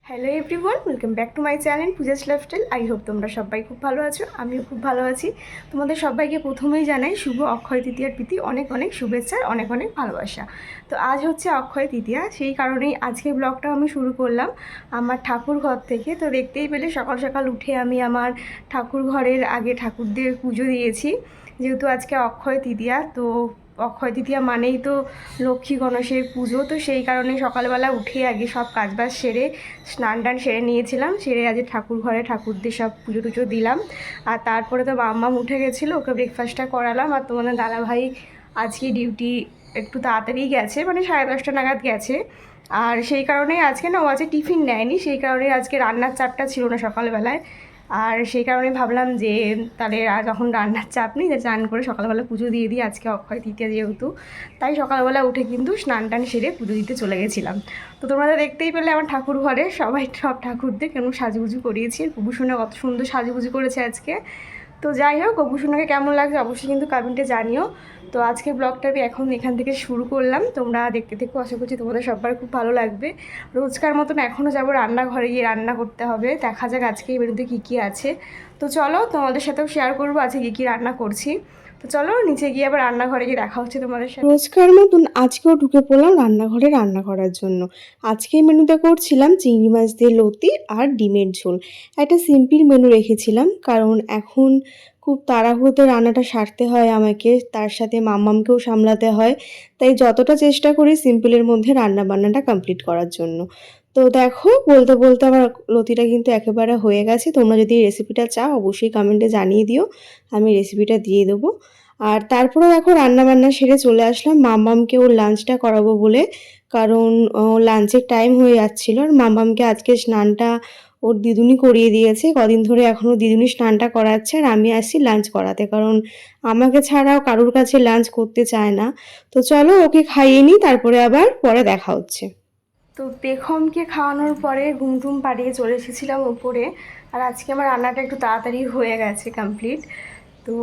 Hello everyone, welcome back to my channel Puja's lifestyle. I hope তোমরা সবাই খুব ভালো আছো, আমিও খুব ভালো আছি। তোমাদের সবাইকে প্রথমেই জানাই শুভ অক্ষয় তৃতীয়ার প্রীতি অনেক অনেক শুভেচ্ছা, অনেক অনেক ভালোবাসা। তো আজ হচ্ছে অক্ষয় তৃতীয়া, সেই কারণেই আজকে ব্লগটা আমি শুরু করলাম আমার ঠাকুর ঘর থেকে। তো দেখতেই পেলে সকাল সকাল উঠে আমি আমার ঠাকুর ঘরের আগে ঠাকুরদের পুজো দিয়েছি, যেহেতু আজকে অক্ষয় তৃতীয়া। তো অক্ষয় তৃতীয়া মানেই তো লক্ষ্মী গণেশের পুজো, তো সেই কারণে সকালবেলা উঠে আগে সব কাজবাজ সেরে স্নান টান সেরে নিয়েছিলাম। সেরে আজ ঠাকুর ঘরে ঠাকুরদের সব পুজো টুজো দিলাম। আর তারপরে তো মাম্মাম উঠে গেছিলো, ওকে ব্রেকফাস্টটা করালাম। আর তোমাদের দাদাভাই আজকে ডিউটি একটু তাড়াতাড়ি গেছে, মানে 10:30 নাগাদ গেছে। আর সেই কারণেই আজকে না, ও আজকে টিফিন নেয়নি, সেই কারণে আজকে রান্নার চাপটা ছিল না সকালবেলায়। আর সেই কারণে ভাবলাম যে তাহলে আর যখন রান্নার চাপ নেই, চান করে সকালবেলা পুজো দিয়ে দিই, আজকে অক্ষয় তৃতীয়া যেহেতু। তাই সকালবেলা উঠে কিন্তু স্নান টান সেরে পুজো দিতে চলে গেছিলাম। তো তোমরা দেখতেই পেলে আমার ঠাকুর ঘরে সব ঠাকুরদের কেমন সাজুগুজু করিয়েছি। কুবুসোনা কত সুন্দর সাজুগুজু করেছে আজকে। তো যাই হোক, কুবুসোনাকে কেমন লাগছে অবশ্যই কিন্তু কমেন্টে জানিও। তো আজকে ব্লগটা আমি এখন এখান থেকে শুরু করলাম, তোমরা দেখতে দেখো, আশা করছি তোমাদের সবার খুব ভালো লাগবে। রোজকার মতন এখনও যাবো রান্নাঘরে, গিয়ে রান্না করতে হবে। দেখা যাক আজকে এই মেনুতে কী কী আছে। তো চলো তোমাদের সাথেও শেয়ার করবো আজকে কী কী রান্না করছি। তো চলো নিচে গিয়ে আবার রান্নাঘরে গিয়ে দেখা হচ্ছে তোমাদের সাথে। রোজকার মতন আজকেও ঢুকে পড়লাম রান্নাঘরে রান্না করার জন্য। আজকে মেনুতে করছিলাম চিংড়ি মাছ দিয়ে লতি আর ডিমের ঝোল। একটা সিম্পল মেনু রেখেছিলাম, কারণ এখন খুব তাড়াহুড়োতে রান্নাটা সারতে হয় আমাকে, তার সাথে মাম্মামকেও সামলাতে হয়। তাই যতটা চেষ্টা করি সিম্পলের মধ্যে রান্না বান্নাটা কমপ্লিট করার জন্য। তো দেখো, বলতে বলতে আমার লতিটা কিন্তু একেবারে হয়ে গেছে। তোমরা যদি এই রেসিপিটা চাও অবশ্যই কমেন্টে জানিয়ে দিও, আমি রেসিপিটা দিয়ে দেবো। আর তারপরে দেখো রান্নাবান্না সেরে চলে আসলাম মাম্মামকে ওর লাঞ্চটা করাবো বলে, কারণ লাঞ্চের টাইম হয়ে যাচ্ছিলো। আর মাম্মামকে আজকে স্নানটা ওর দিদুনি করিয়ে দিয়েছে, কদিন ধরে এখনও দিদুনি স্নানটা করাচ্ছে। আর আমি আসছি লাঞ্চ করাতে, কারণ আমাকে ছাড়াও কারোর কাছে লাঞ্চ করতে চায় না। তো চলো ওকে খাইয়ে নিই, তারপরে আবার পরে দেখা হচ্ছে। তো পেখমকে খাওয়ানোর পরে ঘুম টুম পাড়িয়ে চলে এসেছিলাম উপরে। আর আজকে আমার রান্নাটা একটু তাড়াতাড়ি হয়ে গেছে কমপ্লিট। তো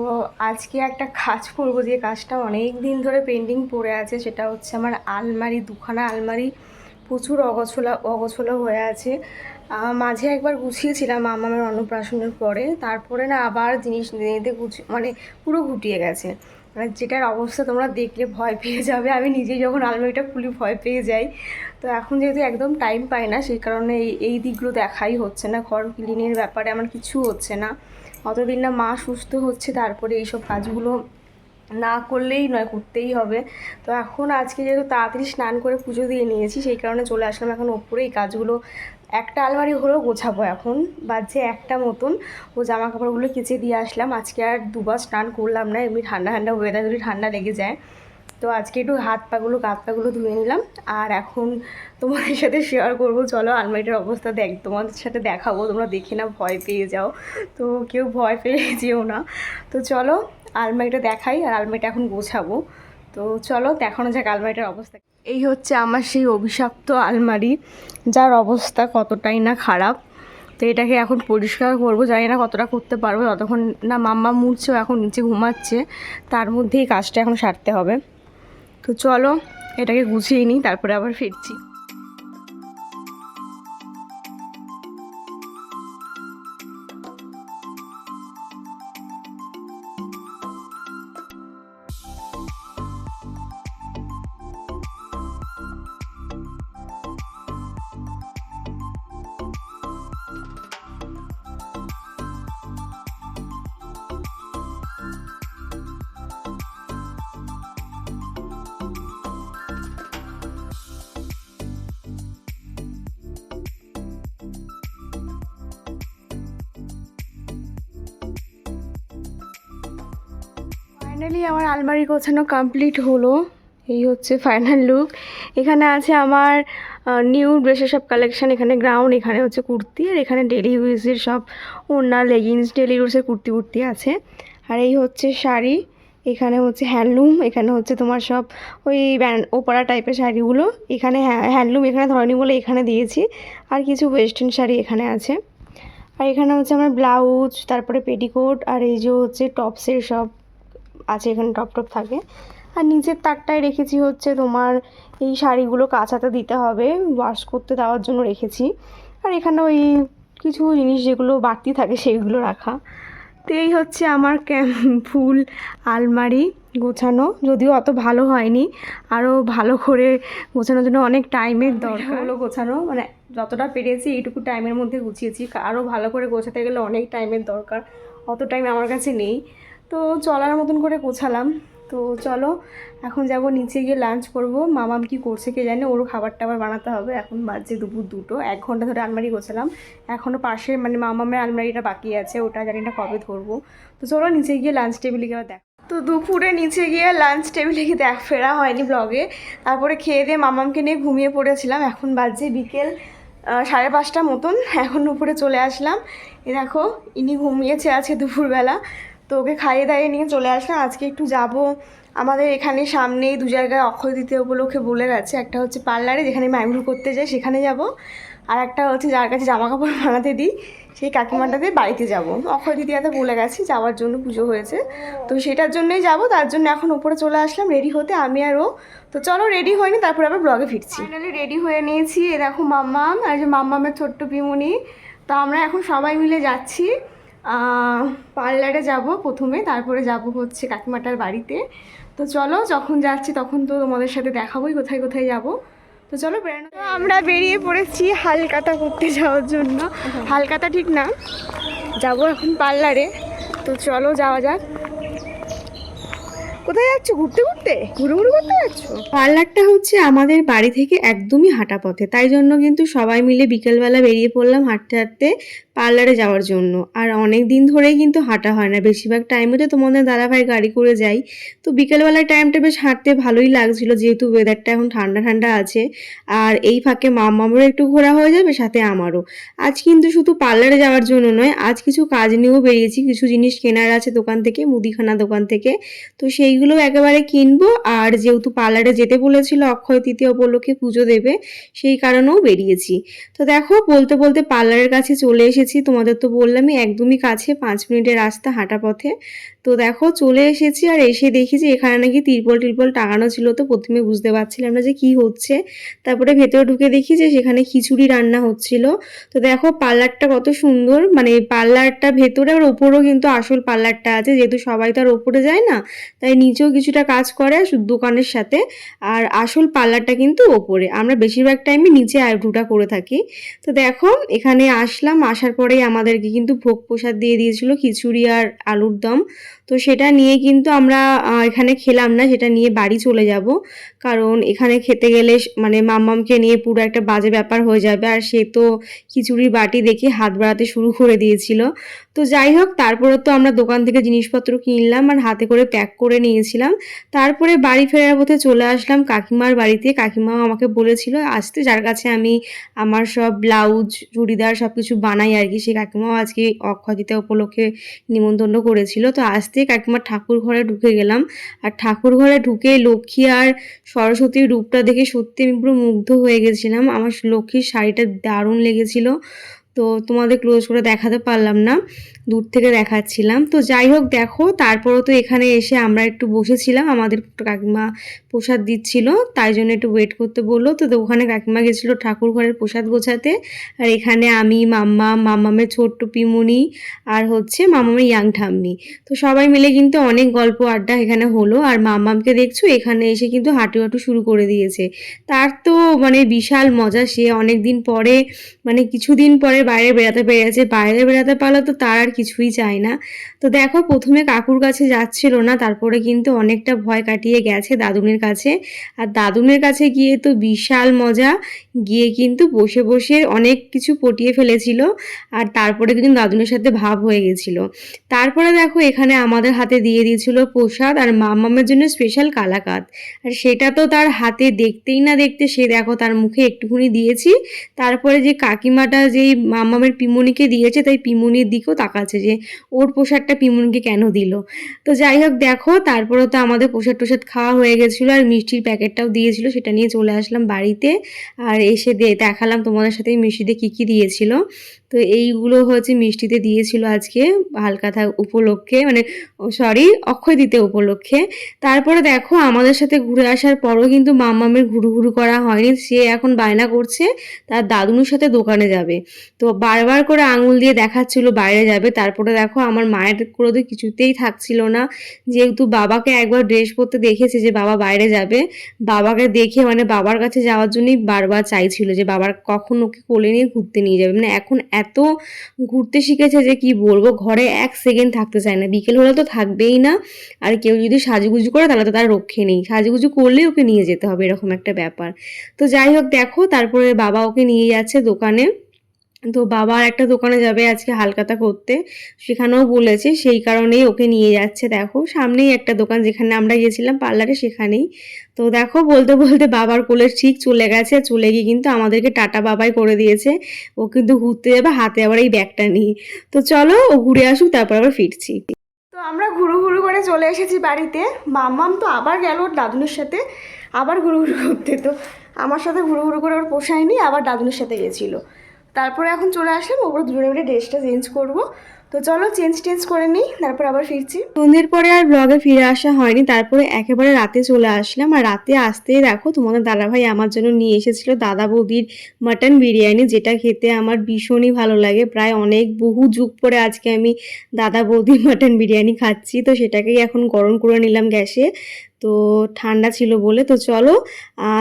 আজকে একটা কাজ করবো, যে কাজটা অনেক দিন ধরে পেন্ডিং পড়ে আছে, সেটা হচ্ছে আমার আলমারি, দুখানা আলমারি প্রচুর অগোছলো হয়ে আছে। মাঝে একবার গুছিয়েছিলাম আমার অন্নপ্রাশনের পরে, তারপরে না আবার জিনিস নিতে মানে পুরো গুটিয়ে গেছে। মানে যেটার অবস্থা তোমরা দেখলে ভয় পেয়ে যাবে, আমি নিজেই যখন আলমারিটা খুলি ভয় পেয়ে যাই। তো এখন যেহেতু একদম টাইম পাই না, সেই কারণে এই দিকগুলো দেখাই হচ্ছে না। ঘর ক্লিনের ব্যাপারে আমার কিছু হচ্ছে না, অতদিন না মা সুস্থ হচ্ছে, তারপরে এইসব কাজগুলো না করলেই নয়, করতেই হবে। তো এখন আজকে যেহেতু তাড়াতাড়ি স্নান করে পুজো দিয়ে নিয়েছি, সেই কারণে চলে আসলাম এখন ওপরে এই কাজগুলো। একটা আলমারি হলেও গোছাবো, এখন বাজছে একটা মতন। ও জামা কাপড়গুলো কেচে দিয়ে আসলাম। আজকে আর দুবার স্নান করলাম না, এমনি ঠান্ডা ঠান্ডা ওয়েদার, যদি ঠান্ডা লেগে যায়। তো আজকে একটু হাত পাগুলো ধুয়ে নিলাম। আর এখন তোমাদের সাথে শেয়ার করবো, চলো আলমারিটার অবস্থা তোমাদের সাথে দেখাবো, তোমরা দেখে না ভয় পেয়ে যাও। তো কেউ ভয় পেয়ে যেও না। তো চলো আলমারিটা দেখাই, আর আলমারিটা এখন গোছাবো। তো চলো দেখানো যাক আলমারিটার অবস্থা। এই হচ্ছে আমার সেই অভিশপ্ত আলমারি, যার অবস্থা কতটাই না খারাপ। তো এটাকে এখন পরিষ্কার করবো, জানি না কতটা করতে পারবো, যতক্ষণ না মাম্মা মুছছেও, এখন নিচে ঘুমাচ্ছে, তার মধ্যেই কাজটা এখন সারতে হবে। তো চলো এটাকে গুছিয়ে নিই, তারপরে আবার ফিরছি। ফাইনালি আমার আলমারি গোছানো কমপ্লিট হলো। এই হচ্ছে ফাইনাল লুক। এখানে আছে আমার নিউ ড্রেসের সব কালেকশান, এখানে গ্রাউন্ড, এখানে হচ্ছে কুর্তি, আর এখানে ডেলি ইউজের সব ওড়না, লেগিংস, ডেলি ইউজের কুর্তি আছে। আর এই হচ্ছে শাড়ি, এখানে হচ্ছে হ্যান্ডলুম, এখানে হচ্ছে তোমার সব ওই ওপারা টাইপের শাড়িগুলো। এখানে হ্যান্ডলুম, এখানে ধরনি বলে এখানে দিয়েছি। আর কিছু ওয়েস্টার্ন শাড়ি এখানে আছে। আর এখানে হচ্ছে আমার ব্লাউজ, তারপরে পেটিকোট, আর এই যে হচ্ছে টপসের সব আছে, এখানে টপ থাকে। আর নিচের তাকটায় রেখেছি হচ্ছে তোমার এই শাড়িগুলো কাচাতে দিতে হবে, ওয়াশ করতে দেওয়ার জন্য রেখেছি। আর এখানে ওই কিছু জিনিস যেগুলো বাড়তি থাকে সেগুলো রাখা। তো এই হচ্ছে আমার ফুল আলমারি গোছানো, যদিও অত ভালো হয়নি, আরও ভালো করে গোছানোর জন্য অনেক টাইমের দরকার হলো গোছানো, মানে যতটা পেরেছি এইটুকু টাইমের মধ্যে গুছিয়েছি। আরও ভালো করে গোছাতে গেলে অনেক টাইমের দরকার, অত টাইম আমার কাছে নেই। তো চলার মতন করে গোছালাম। তো চলো এখন যাব নিচে গিয়ে লাঞ্চ করব। মামাম কি করছে কে জানে, ওরও খাবার টাবার বানাতে হবে। এখন বাজছে দুপুর 2টো, 1 ঘন্টা ধরে আলমারি গোছালাম, এখনও পাশে মানে মামামের আলমারিটা বাকি আছে, ওটা জানি না কবে ধরবো। তো চলো নিচে গিয়ে লাঞ্চ টেবিলে গিয়ে দেখ। তো দুপুরে নিচে গিয়ে লাঞ্চ টেবিলে গিয়ে ফেরা হয়নি ব্লগে। তারপরে খেয়ে দিয়ে মামামকে নিয়ে ঘুমিয়ে পড়েছিলাম। এখন বাজছে বিকেল 5:30 মতন, এখন উপরে চলে আসলাম। এ দেখো ইনি ঘুমিয়েছে আছে দুপুরবেলা, তো ওকে খাইয়ে দাইয়ে নিয়ে চলে আসলাম। আজকে একটু যাব আমাদের এখানে সামনেই 2 জায়গায় অক্ষয় তৃতীয়া উপলক্ষে বলে গেছে। একটা হচ্ছে পার্লারে, যেখানে আমি আইব্রো করতে যাই সেখানে যাব, আর একটা হচ্ছে যার কাছে জামা কাপড় বানাতে দিই সেই কাকিমাটাদের বাড়িতে যাব। অক্ষয় তৃতীয়াতে বলে গেছি যাওয়ার জন্য, পুজো হয়েছে তো সেটার জন্যই যাব। তার জন্য এখন উপরে চলে আসলাম রেডি হতে, আমি আর ও। তো চলো রেডি হয়নি, তারপরে আবার ব্লগে ফিরছি। ফাইনালি রেডি হয়ে নিয়েছি। এ দেখো মাম্মাম, আর যে মাম্মামের ছোট্ট পিমুনি। তো আমরা এখন সবাই মিলে যাচ্ছি পার্লারে যাব প্রথমে, তারপরে যাব হচ্ছে কাকিমাটার বাড়িতে। তো চলো যখন যাচ্ছি তখন তো তোমাদের সাথে দেখাবোই কোথায় কোথায় যাব। তো চলো বেরোনো। আমরা বেরিয়ে পড়েছি হালকাতা করতে যাওয়ার জন্য। হালকাতা ঠিক না, যাব এখন পার্লারে। তো চলো যাওয়া যাক। কোথায় যাচ্ছ? ঘুরতে ঘুরতে ঘুরু করতে যাচ্ছ? পার্লারটা হচ্ছে আমাদের বাড়ি থেকে একদমই হাঁটা পথে, তাই জন্য কিন্তু সবাই মিলে বিকেলবেলা বেরিয়ে পড়লাম হাঁটতে হাঁটতে পার্লারে যাওয়ার জন্য। আর অনেক দিন ধরেই কিন্তু হাঁটা হয় না, বেশিরভাগ টাইমে তো তোমাদের দাদাভাই গাড়ি করে যাই। তো বিকেলবেলার টাইমটা বেশ হাঁটতে ভালোই লাগছিল, যেহেতু ওয়েদারটা এখন ঠান্ডা ঠান্ডা আছে। আর এই ফাঁকে মামারও একটু ঘোরা হয়ে যাবে, সাথে আমারও। আজ কিন্তু শুধু পার্লারে যাওয়ার জন্য নয়, আজ কিছু কাজ নিয়েও বেরিয়েছি। কিছু জিনিস কেনার আছে দোকান থেকে, মুদিখানা দোকান থেকে, তো সেইগুলো একেবারে কিনবো। আর যেহেতু পার্লারে যেতে বলেছিল অক্ষয় তৃতীয়া উপলক্ষে পুজো দেবে, সেই কারণেও বেরিয়েছি। তো দেখো বলতে বলতে পার্লারের কাছে চলে এসেছি। তোমাদের তো বললামই একদমই কাছে, 5 মিনিটের রাস্তা হাঁটা পথে। তো দেখো চলে এসেছি, আর এসে দেখি যে এখানে নাকি তিরপল টিরপল টাঙানো ছিল। তো প্রথমে বুঝতে পারছিলাম না যে কি হচ্ছে, তারপরে ভেতরে ঢুকে দেখি যে সেখানে খিচুড়ি রান্না হচ্ছিল। তো দেখো পার্লারটা কত সুন্দর, মানে পার্লারটা ভেতরে আর ওপরেও কিন্তু আসল পার্লারটা আছে, যেহেতু সবাই তো আর ওপরে যায় না, তাই নিচেও কিছুটা কাজ করে দোকানের সাথে। আর আসল পার্লারটা কিন্তু ওপরে, আমরা বেশিরভাগ টাইমে নিচে আইব্রোটা করে থাকি। তো দেখো এখানে আসলাম, আসার পরেই আমাদেরকে কিন্তু ভোগ প্রসাদ দিয়ে দিয়েছিল খিচুড়ি আর আলুর দম। তো সেটা নিয়ে কিন্তু আমরা এখানে খেলাম না, সেটা নিয়ে বাড়ি চলে যাব। কারণ এখানে খেতে গেলে মানে মাম্মামকে নিয়ে পুরো একটা বাজে ব্যাপার হয়ে যাবে, আর সে তো খিচুড়ির বাটি দেখে হাত বাড়াতে শুরু করে দিয়েছিল। তো যাই হোক, তারপরে তো আমরা দোকান থেকে জিনিসপত্র কিনলাম আর হাতে করে প্যাক করে নিয়েছিলাম। তারপরে বাড়ি ফেরার পথে চলে আসলাম কাকিমার বাড়িতে। কাকিমাও আমাকে বলেছিল আসতে, যার কাছে আমি আমার সব ব্লাউজ চুড়িদার সব কিছু বানাই আর কি। সেই কাকিমাও আজকে অক্ষয় তৃতীয়া উপলক্ষে নিমন্ত্রণ করেছিল। তো আসতে কাকিমার ঠাকুর ঘরে ঢুকে গেলাম, আর ঠাকুর ঘরে ঢুকে লক্ষ্মী আর সরস্বতীর রূপটা দেখে সত্যি আমি পুরো মুগ্ধ হয়ে গেছিলাম। আমার লক্ষ্মীর শাড়িটা দারুণ লেগেছিল, তো তোমাদের ক্লোজ করে দেখাতে পারলাম না, দূর থেকে দেখাচ্ছিলাম। তো যাই হোক দেখো, তারপরও তো এখানে এসে আমরা একটু বসেছিলাম, আমাদের কাকিমা প্রসাদ দিচ্ছিল, তাই জন্য একটু ওয়েট করতে বললো। তো ওখানে কাকিমা গেছিলো ঠাকুর ঘরের প্রসাদ গোছাতে, আর এখানে আমি মাম্মামের ছোট্ট পিমুনি আর হচ্ছে মাম্মামের ইয়াং ঠাম্মি, তো সবাই মিলে কিন্তু অনেক গল্প আড্ডা এখানে হলো। আর মাম্মামকে দেখছো এখানে এসে কিন্তু হাঁটু হাঁটু শুরু করে দিয়েছে। তার তো মানে বিশাল মজা, সে অনেক দিন পরে মানে কিছুদিন পরে বাইরে বেড়াতে পেরেছে। বাইরে বেড়াতে পারলে তো তার আর কিছুই চায় না। তো দেখো প্রথমে কাকুর কাছে যাচ্ছিল না, তারপরে কিন্তু অনেকটা ভয় কাটিয়ে গেছে দাদুনের কাছে। আর দাদুনের কাছে গিয়ে তো বিশাল মজা, গিয়ে কিন্তু বসে বসে অনেক কিছু পটিয়ে ফেলেছিল, আর তারপরে কিন্তু দাদুনের সাথে ভাব হয়ে গেছিল। তারপরে দেখো এখানে আমাদের হাতে দিয়ে দিয়েছিল প্রসাদ, আর মামামের জন্য স্পেশাল কালাকাঁদ। আর সেটা তো তার হাতে দেখতেই না দেখতে সে দেখো তার মুখে একটুখানি দিয়েছি, তারপরে যে কাকিমাটা যেই মামামের পিমুনিকে দিয়েছে, তাই পিমুনির দিকেও তাকাচ্ছে যে ওর প্রসাদটা পিমুনিকে কেন দিল। তো যাই হোক দেখো, তারপরে তো আমাদের প্রসাদ টোসাদ খাওয়া হয়ে গেছিলো, আর মিষ্টির প্যাকেটটাও দিয়েছিল, সেটা নিয়ে চলে আসলাম বাড়িতে। আর এসে দেখালাম তোমাদের সাথে মিষ্টিতে কী কী দিয়েছিল। তো এইগুলো হচ্ছে মিষ্টিতে দিয়েছিল আজকে হালখাতা উপলক্ষে, মানে সরি অক্ষয় তৃতীয়া উপলক্ষে। তারপরে দেখো আমাদের সাথে ঘুরে আসার পরও কিন্তু মাম্মামের ঘুরু করা হয়নি। সে এখন বায়না করছে তার দাদুনুর সাথে দোকানে যাবে। তো বারবার করে আঙুল দিয়ে দেখাচ্ছিল বাইরে যাবে। তারপরে দেখো আমার মায়ের করে তো কিছুতেই থাকছিল না, যেহেতু বাবাকে একবার ড্রেস পরতে দেখেছে যে বাবা বাইরে যাবে, বাবাকে দেখে মানে বাবার কাছে যাওয়ার জন্যই বারবার চাইছিল যে বাবার কখন ওকে কোলে নিয়ে ঘুরতে নিয়ে যাবে। মানে এখন এত ঘুরতে শিখেছে যে কি বলবো, ঘরে 1 সেকেন্ড থাকতে চায় না, বিকেল হলে তো থাকবেই না। আর কেউ যদি সাজুগুজু করে তাহলে তো তার রক্ষে নেই, সাজুগুজু করলেই ওকে নিয়ে যেতে হবে, এরকম একটা ব্যাপার। তো যাই হোক দেখো তারপরে বাবা ওকে নিয়ে যাচ্ছে দোকানে। তো বাবা একটা দোকানে যাবে আজকে হালখাতা করতে, সেখানেও বলেছে, সেই কারণেই ওকে নিয়ে যাচ্ছে। দেখো সামনেই একটা দোকান যেখানে আমরা গেছিলাম পার্লারে, সেখানেই। তো দেখো বলতে বলতে বাবার কোলে ঠিক চলে গেছে, চলে গিয়ে কিন্তু আমাদেরকে টাটা বাবাই করে দিয়েছে। ও কিন্তু ঘুরতে যাবে হাতে আবার এই ব্যাগটা নিয়ে। তো চলো ও ঘুরে আসুক, তারপর আবার ফিরছি। তো আমরা ঘুরু করে চলে এসেছি বাড়িতে। মাম্মাম তো আবার গেল ওর দাদুনের সাথে আবার ঘুরু করতে। তো আমার সাথে ঘুরু করে ওর পোষায়নি, আবার দাদুনের সাথে গেছিলো। তারপরে এখন চলে আসলাম, ওপরে দুজনে মিলে ড্রেসটা চেঞ্জ করব। তো চলো চেঞ্জ করে নিই, তারপর আবার ফিরছি। সন্ধ্যের পরে আর ব্লগে ফিরে আসা হয়নি, তারপরে একেবারে রাতে চলে আসলাম। আর রাতে আসতেই দেখো তোমাদের দাদাভাই আমার জন্য নিয়ে এসেছিল দাদা বৌদির মাটন বিরিয়ানি, যেটা খেতে আমার ভীষণই ভালো লাগে। প্রায় বহু যুগ পরে আজকে আমি দাদা বৌদির মাটন বিরিয়ানি খাচ্ছি। তো সেটাকেই এখন গরম করে নিলাম গ্যাসে, তো ঠান্ডা ছিল বলে। তো চলো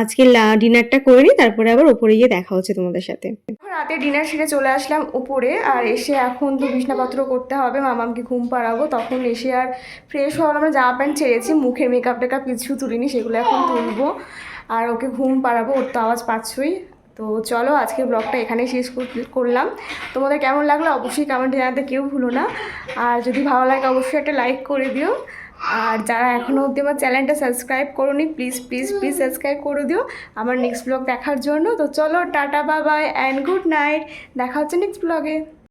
আজকে ডিনারটা করে নিই, তারপরে আবার ওপরে গিয়ে দেখা হচ্ছে তোমাদের সাথে। রাতে ডিনার সেরে চলে আসলাম উপরে, আর এসে এখন তো বিছনাপত্র করতে হবে, মামামকে ঘুম পাড়াবো। তখন এসে আর ফ্রেশ হওয়ার আমরা জামা প্যান্ট ছেড়েছি, মুখের মেকআপ টেকআপ কিছু তুলিনি, সেগুলো এখন তুলবো আর ওকে ঘুম পাড়াবো। ওর তো আওয়াজ পাচ্ছই। তো চলো আজকের ব্লগটা এখানেই শেষ করলাম। তোমাদের কেমন লাগলো অবশ্যই কমেন্টে জানাতে কেউ ভুলো না। আর যদি ভালো লাগে অবশ্যই একটা লাইক করে দিও। আর যারা এখনও অবধি আমার চ্যানেলটা সাবস্ক্রাইব করোনি, প্লিজ সাবস্ক্রাইব করে দিও আমার নেক্সট ব্লগ দেখার জন্য। তো চলো tata bye bye and good night, দেখা হচ্ছে নেক্সট ব্লগে।